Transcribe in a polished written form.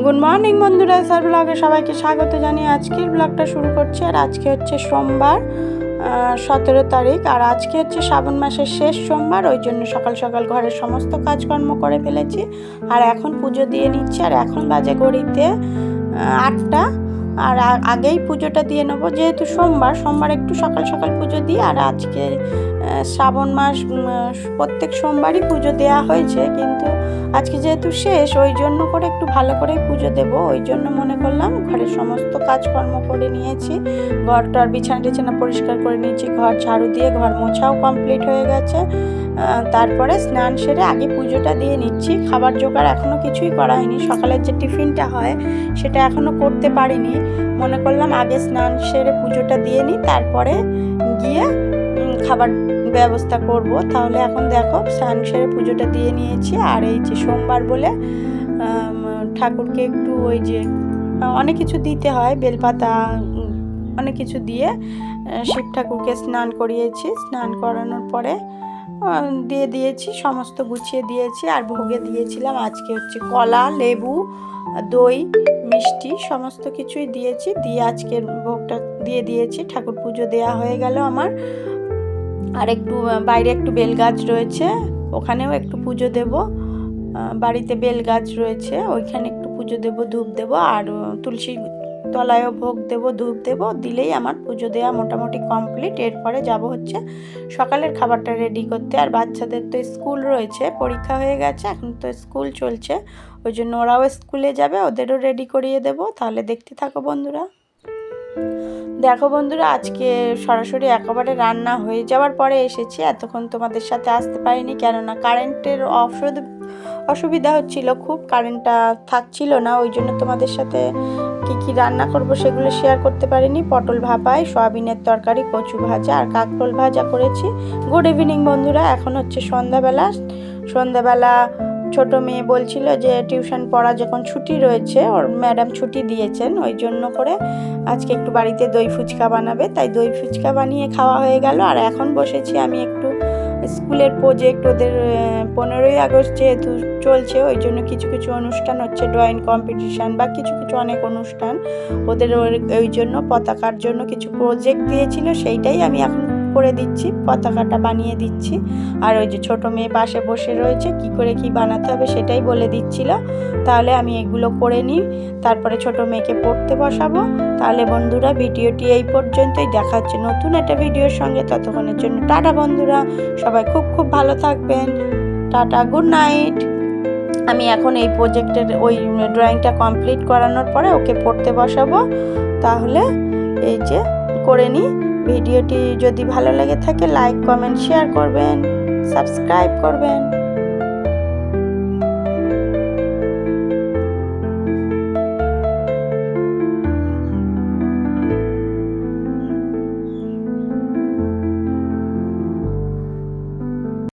Good morning বন্ধুরা, sir ব্লগে সবাইকে স্বাগত জানিয়ে আজকের ব্লগটা শুরু করছি। আর আজকে হচ্ছে সোমবার 17 তারিখ, আর আজকে হচ্ছে শ্রাবণ মাসের শেষ সোমবার। ওই জন্য সকাল সকাল ঘরের সমস্ত কাজকর্ম করে ফেলেছি আর এখন পুজো দিয়ে নিচ্ছি। আর এখন বাজে ঘড়িতে 8টা। আর আগেই পুজোটা দিয়ে নেবো, যেহেতু সোমবার একটু সকাল সকাল পুজো দিই। আর আজকে শ্রাবণ মাস প্রত্যেক সোমবারই পুজো দেওয়া হয়েছে, কিন্তু আজকে যেহেতু শেষ ওই জন্য করে একটু ভালো করেই পুজো দেব। ওই জন্য মনে করলাম ঘরের সমস্ত কাজকর্ম করে নিয়েছি, ঘরটার বিছানা টিছানা পরিষ্কার করে নিয়েছি, ঘর ঝাড়ু দিয়ে ঘর মোছাও কমপ্লিট হয়ে গেছে। তারপরে স্নান সেরে আগে পুজোটা দিয়ে নিচ্ছি। খাবার জোগাড় এখনও কিছুই করা হয়নি, সকালের যে টিফিনটা হয় সেটা এখনও করতে পারিনি। মনে করলাম আগে স্নান সেরে পুজোটা দিয়ে নিই, তারপরে গিয়ে খাবার ব্যবস্থা করব। তাহলে এখন দেখো স্নান সেরে পুজোটা দিয়ে নিয়েছি। আর এই যে সোমবার বলে ঠাকুরকে একটু ওই যে অনেক কিছু দিতে হয়, বেলপাতা অনেক কিছু দিয়ে শিব ঠাকুরকে স্নান করিয়েছি। স্নান করানোর পরে দিয়ে দিয়েছি, সমস্ত গুছিয়ে দিয়েছি। আর ভোগে দিয়েছিলাম আজকে হচ্ছে কলা, লেবু, দই, মিষ্টি সমস্ত কিছুই দিয়েছি। দিয়ে আজকের ভোগটা দিয়ে দিয়েছি। ঠাকুর পুজো দেওয়া হয়ে গেল আমার। আর একটু বাইরে একটু বেল গাছ রয়েছে, ওখানেও একটু পুজো দেব। বাড়িতে বেল গাছ রয়েছে, ওইখানে একটু পুজো দেব, ধূপ দেব। আর তুলসী তলায়ও ভোগ দেব, ধূপ দেব। দিলেই আমার পুজো দেওয়া মোটামুটি কমপ্লিট। এরপরে যাব হচ্ছে সকালের খাবারটা রেডি করতে। আর বাচ্চাদের তো স্কুল রয়েছে, পরীক্ষা হয়ে গেছে, এখন তো স্কুল চলছে, ওই জন্য ওরাও স্কুলে যাবে, ওদেরও রেডি করিয়ে দেব। তাহলে দেখতে থাকো বন্ধুরা। দেখো বন্ধুরা, আজকে সরাসরি একেবারে রান্না হয়ে যাওয়ার পরে এসেছি। এতক্ষণ তোমাদের সাথে আসতে পারিনি, কেননা কারেন্টের অসুবিধা হচ্ছিল খুব, কারেন্টটা থাকছিল না। ওই জন্য তোমাদের সাথে কি রান্না করব সেগুলো শেয়ার করতে পারিনি। পটল ভাপাই, সয়াবিনের তরকারি, কচু ভাজা আর কাঁকরোল ভাজা করেছি। গুড ইভিনিং বন্ধুরা, এখন হচ্ছে সন্ধ্যাবেলা ছোট মেয়ে বলছিল যে টিউশন পড়া যখন ছুটি রয়েছে, ওর ম্যাডাম ছুটি দিয়েছেন, ওই জন্য করে আজকে একটু বাড়িতে দই ফুচকা বানাবে, তাই দই ফুচকা বানিয়ে খাওয়া হয়ে গেল। আর এখন বসেছি আমি একটু স্কুলের প্রজেক্ট, ওদের 15ই আগস্ট যেহেতু চলছে, ওই জন্য কিছু কিছু অনুষ্ঠান হচ্ছে, ড্রয়িং কম্পিটিশান বা কিছু অনেক অনুষ্ঠান ওদের, ওই জন্য পতাকার জন্য কিছু প্রজেক্ট দিয়েছিল, সেইটাই আমি এখন করে দিচ্ছি, পতাকাটা বানিয়ে দিচ্ছি। আর ওই যে ছোট মেয়ে পাশে বসে রয়েছে, কি করে কি বানাতে হবে সেটাই বলে দিচ্ছিল। তাহলে আমি এগুলো করে নিই, তারপরে ছোট মেয়েকে পড়তে বসাবো। তাহলে বন্ধুরা ভিডিওটি এই পর্যন্তই, দেখা হচ্ছে নতুন একটা ভিডিওর সঙ্গে। ততক্ষণের জন্য টাটা বন্ধুরা, সবাই খুব ভালো থাকবেন। Tata, good night. আমি এখন এই প্রজেক্টের ওই ড্রয়িংটা কমপ্লিট করানোর পরে ওকে পড়তে বসাবো। তাহলে এই যে করে নিই। ভিডিওটি যদি ভালো লেগে থাকে লাইক, কমেন্ট, শেয়ার করবেন, সাবস্ক্রাইব করবেন।